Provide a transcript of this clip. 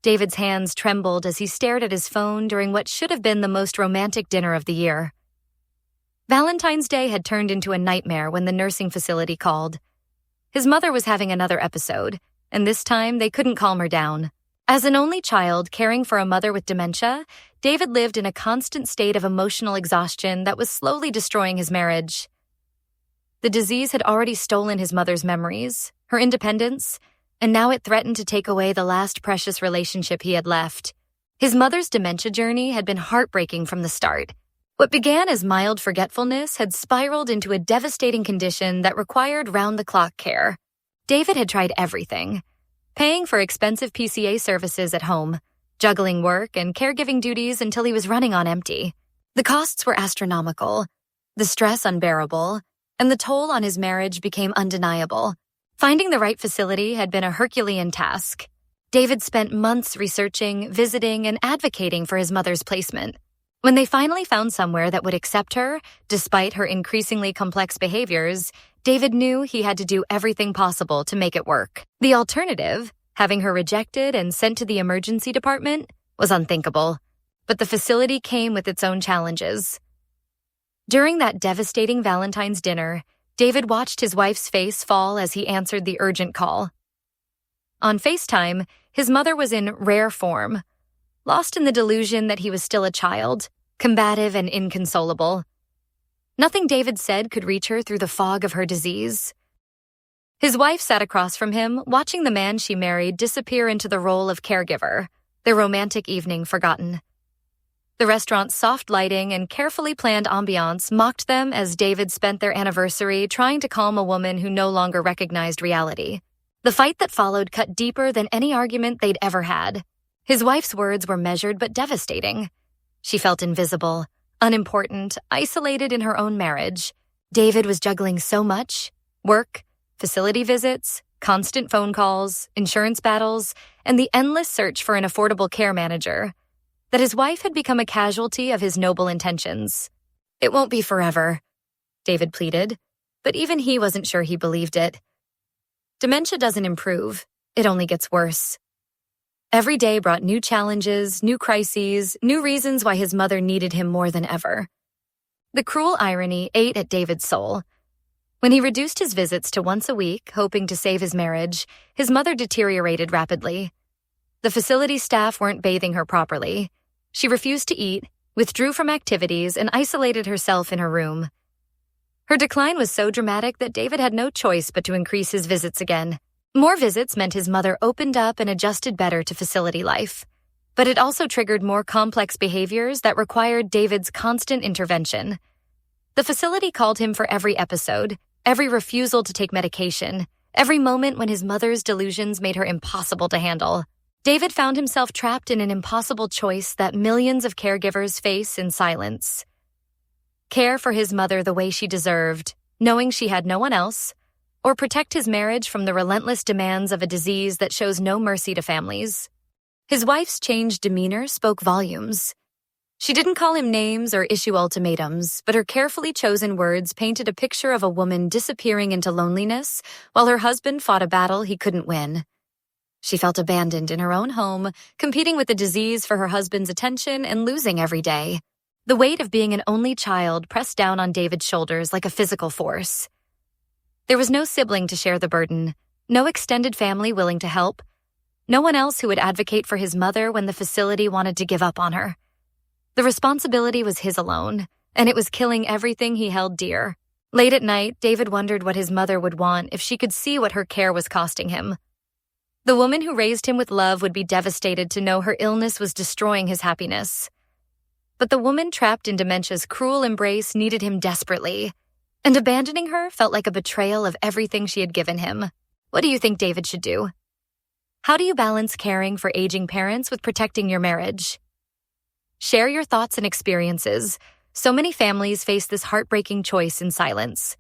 David's hands trembled as he stared at his phone during what should have been the most romantic dinner of the year. Valentine's Day had turned into a nightmare when the nursing facility called. His mother was having another episode, and this time they couldn't calm her down. As an only child caring for a mother with dementia, David lived in a constant state of emotional exhaustion that was slowly destroying his marriage. The disease had already stolen his mother's memories, her independence, and now it threatened to take away the last precious relationship he had left. His mother's dementia journey had been heartbreaking from the start. What began as mild forgetfulness had spiraled into a devastating condition that required round-the-clock care. David had tried everything, paying for expensive PCA services at home, juggling work and caregiving duties until he was running on empty. The costs were astronomical, the stress unbearable, and the toll on his marriage became undeniable. Finding the right facility had been a Herculean task. David spent months researching, visiting, and advocating for his mother's placement. When they finally found somewhere that would accept her, despite her increasingly complex behaviors, David knew he had to do everything possible to make it work. The alternative, having her rejected and sent to the emergency department, was unthinkable. But the facility came with its own challenges. During that devastating Valentine's dinner, David watched his wife's face fall as he answered the urgent call. On FaceTime, his mother was in rare form, lost in the delusion that he was still a child, combative and inconsolable. Nothing David said could reach her through the fog of her disease. His wife sat across from him, watching the man she married disappear into the role of caregiver, their romantic evening forgotten. The restaurant's soft lighting and carefully planned ambiance mocked them as David spent their anniversary trying to calm a woman who no longer recognized reality. The fight that followed cut deeper than any argument they'd ever had. His wife's words were measured but devastating. She felt invisible, unimportant, isolated in her own marriage. David was juggling so much: work, facility visits, constant phone calls, insurance battles, and the endless search for an affordable care manager, that his wife had become a casualty of his noble intentions. "It won't be forever," David pleaded, but even he wasn't sure he believed it. Dementia doesn't improve, it only gets worse. Every day brought new challenges, new crises, new reasons why his mother needed him more than ever. The cruel irony ate at David's soul. When he reduced his visits to once a week, hoping to save his marriage, his mother deteriorated rapidly. The facility staff weren't bathing her properly. She refused to eat, withdrew from activities, and isolated herself in her room. Her decline was so dramatic that David had no choice but to increase his visits again. More visits meant his mother opened up and adjusted better to facility life. But it also triggered more complex behaviors that required David's constant intervention. The facility called him for every episode, every refusal to take medication, every moment when his mother's delusions made her impossible to handle. David found himself trapped in an impossible choice that millions of caregivers face in silence. Care for his mother the way she deserved, knowing she had no one else, or protect his marriage from the relentless demands of a disease that shows no mercy to families. His wife's changed demeanor spoke volumes. She didn't call him names or issue ultimatums, but her carefully chosen words painted a picture of a woman disappearing into loneliness while her husband fought a battle he couldn't win. She felt abandoned in her own home, competing with the disease for her husband's attention and losing every day. The weight of being an only child pressed down on David's shoulders like a physical force. There was no sibling to share the burden, no extended family willing to help, no one else who would advocate for his mother when the facility wanted to give up on her. The responsibility was his alone, and it was killing everything he held dear. Late at night, David wondered what his mother would want if she could see what her care was costing him. The woman who raised him with love would be devastated to know her illness was destroying his happiness. But the woman trapped in dementia's cruel embrace needed him desperately, and abandoning her felt like a betrayal of everything she had given him. What do you think David should do? How do you balance caring for aging parents with protecting your marriage? Share your thoughts and experiences. So many families face this heartbreaking choice in silence.